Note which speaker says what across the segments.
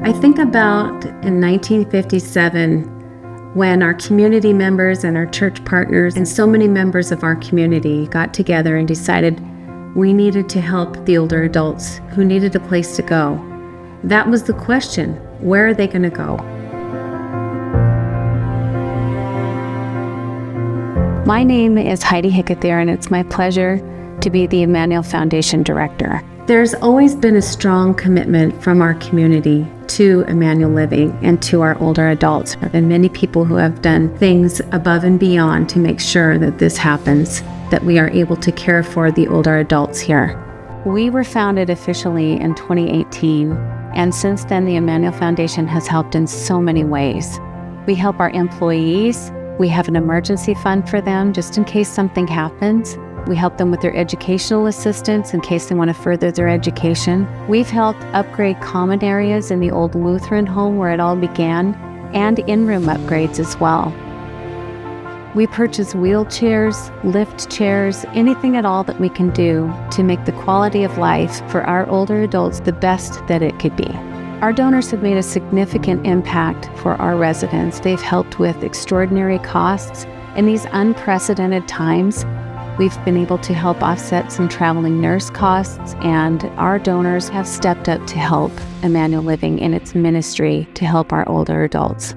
Speaker 1: I think about in 1957 when our community members and our church partners and so many members of our community got together and decided we needed to help the older adults who needed a place to go. That was the question. Where are they going to go? My name is Heidi Hickether, and it's my pleasure to be the Immanuel Foundation Director. There's always been a strong commitment from our community to Immanuel Living and to our older adults. There have been many people who have done things above and beyond to make sure that this happens, that we are able to care for the older adults here. We were founded officially in 2018, and since then the Immanuel Foundation has helped in so many ways. We help our employees. We have an emergency fund for them just in case something happens. We help them with their educational assistance in case they want to further their education. We've helped upgrade common areas in the old Lutheran home where it all began, and in-room upgrades as well. We purchase wheelchairs, lift chairs, anything at all that we can do to make the quality of life for our older adults the best that it could be. Our donors have made a significant impact for our residents. They've helped with extraordinary costs. In these unprecedented times, we've been able to help offset some traveling nurse costs, and our donors have stepped up to help Immanuel Living in its ministry to help our older adults.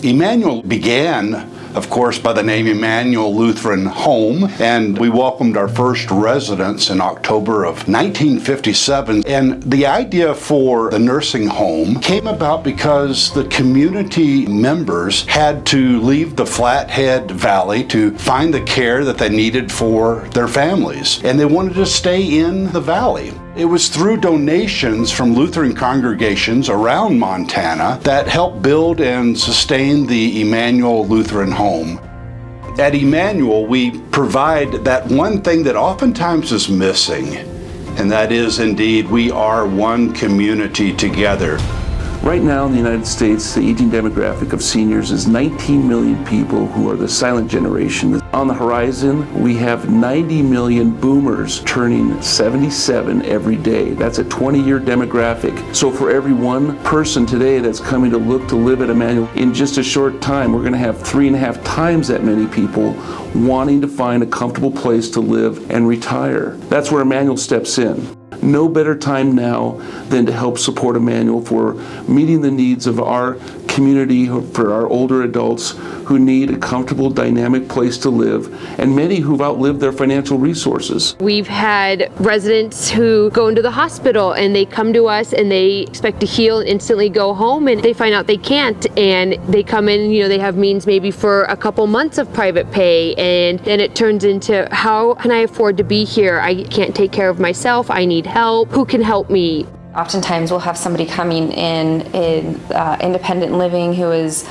Speaker 2: Immanuel began, of course, by the name Immanuel Lutheran Home, and we welcomed our first residents in October of 1957. And the idea for the nursing home came about because the community members had to leave the Flathead Valley to find the care that they needed for their families, and they wanted to stay in the valley. It was through donations from Lutheran congregations around Montana that helped build and sustain the Immanuel Lutheran Home. At Immanuel, we provide that one thing that oftentimes is missing, and that is indeed we are one community together.
Speaker 3: Right now in the United States, the aging demographic of seniors is 19 million people who are the silent generation. On the horizon, we have 90 million boomers turning 77 every day. That's a 20-year demographic. So for every one person today that's coming to look to live at Immanuel, in just a short time, we're going to have 3.5 times that many people wanting to find a comfortable place to live and retire. That's where Immanuel steps in. No better time now than to help support Immanuel for meeting the needs of our community, for our older adults who need a comfortable, dynamic place to live, and many who've outlived their financial resources.
Speaker 4: We've had residents who go into the hospital and they come to us and they expect to heal and instantly go home, and they find out they can't, and they come in, they have means maybe for a couple months of private pay, and then it turns into, how can I afford to be here? I can't take care of myself. I need help. Who can help me?
Speaker 5: Oftentimes we'll have somebody coming in independent living who has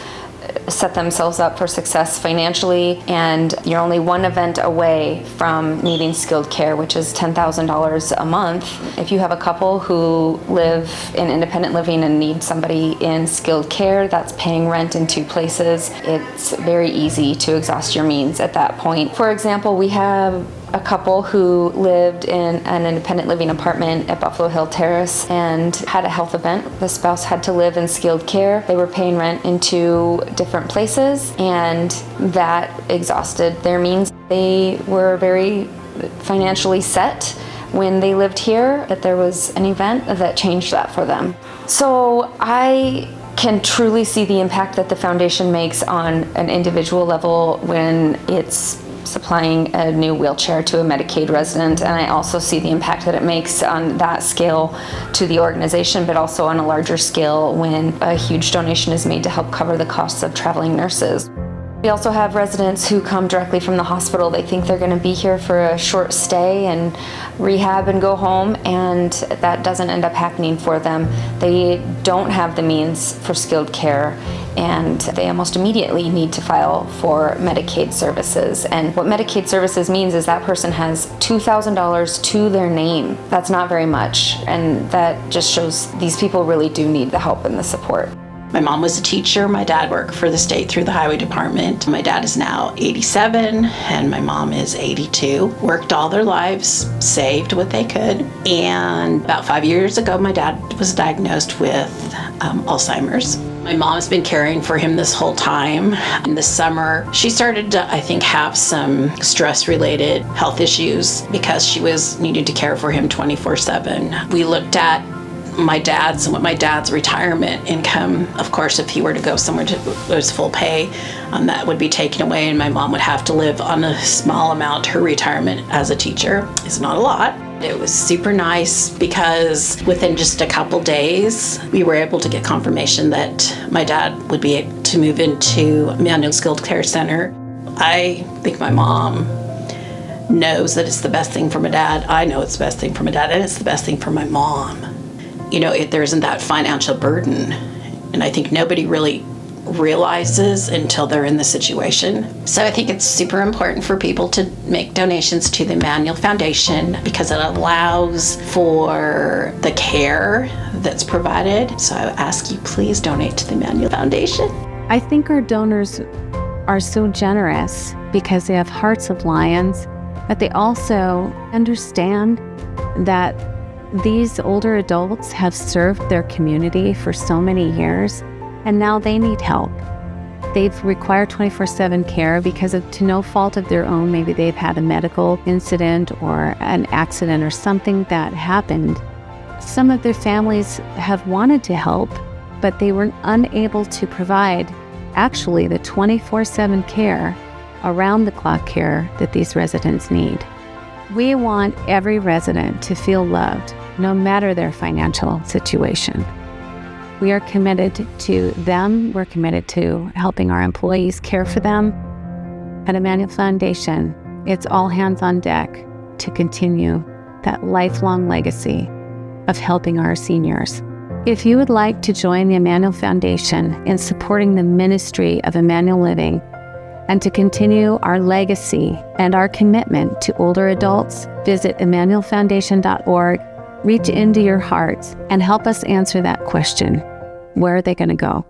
Speaker 5: set themselves up for success financially, and you're only one event away from needing skilled care, which is $10,000 a month. If you have a couple who live in independent living and need somebody in skilled care that's paying rent in 2 places, it's very easy to exhaust your means at that point. For example, we have a couple who lived in an independent living apartment at Buffalo Hill Terrace and had a health event. The spouse had to live in skilled care. They were paying rent in 2 different places, and that exhausted their means. They were very financially set when they lived here, that there was an event that changed that for them. So I can truly see the impact that the foundation makes on an individual level when it's supplying a new wheelchair to a Medicaid resident, and I also see the impact that it makes on that scale to the organization, but also on a larger scale when a huge donation is made to help cover the costs of traveling nurses. We also have residents who come directly from the hospital. They think they're going to be here for a short stay and rehab and go home, and that doesn't end up happening for them. They don't have the means for skilled care, and they almost immediately need to file for Medicaid services. And what Medicaid services means is that person has $2,000 to their name. That's not very much, and that just shows these people really do need the help and the support.
Speaker 6: My mom was a teacher. My dad worked for the state through the highway department. My dad is now 87 and my mom is 82. Worked all their lives, saved what they could. And about 5 years ago, my dad was diagnosed with Alzheimer's. My mom's been caring for him this whole time. In the summer, she started to, I think, have some stress-related health issues because she was needing to care for him 24/7. We looked at my dad's retirement income. Of course, if he were to go somewhere to was full pay, that would be taken away, and my mom would have to live on a small amount. Her retirement as a teacher is not a lot. It was super nice because within just a couple days, we were able to get confirmation that my dad would be able to move into Immanuel Skilled Care Center. I think my mom knows that it's the best thing for my dad. I know it's the best thing for my dad, and it's the best thing for my mom. You know, there isn't that financial burden, and I think nobody really realizes until they're in the situation. So I think it's super important for people to make donations to the Immanuel Foundation because it allows for the care that's provided. So I ask you, please donate to the Immanuel Foundation.
Speaker 1: I think our donors are so generous because they have hearts of lions, but they also understand that these older adults have served their community for so many years, and now they need help. They've required 24/7 care because of to no fault of their own. Maybe they've had a medical incident or an accident or something that happened. Some of their families have wanted to help, but they were unable to provide actually the 24/7 care, around-the-clock care that these residents need. We want every resident to feel loved, no matter their financial situation. We are committed to them. We're committed to helping our employees care for them. At Immanuel Foundation, it's all hands on deck to continue that lifelong legacy of helping our seniors. If you would like to join the Immanuel Foundation in supporting the ministry of Immanuel Living and to continue our legacy and our commitment to older adults, visit immanuelfoundation.org. Reach into your hearts and help us answer that question. Where are they going to go?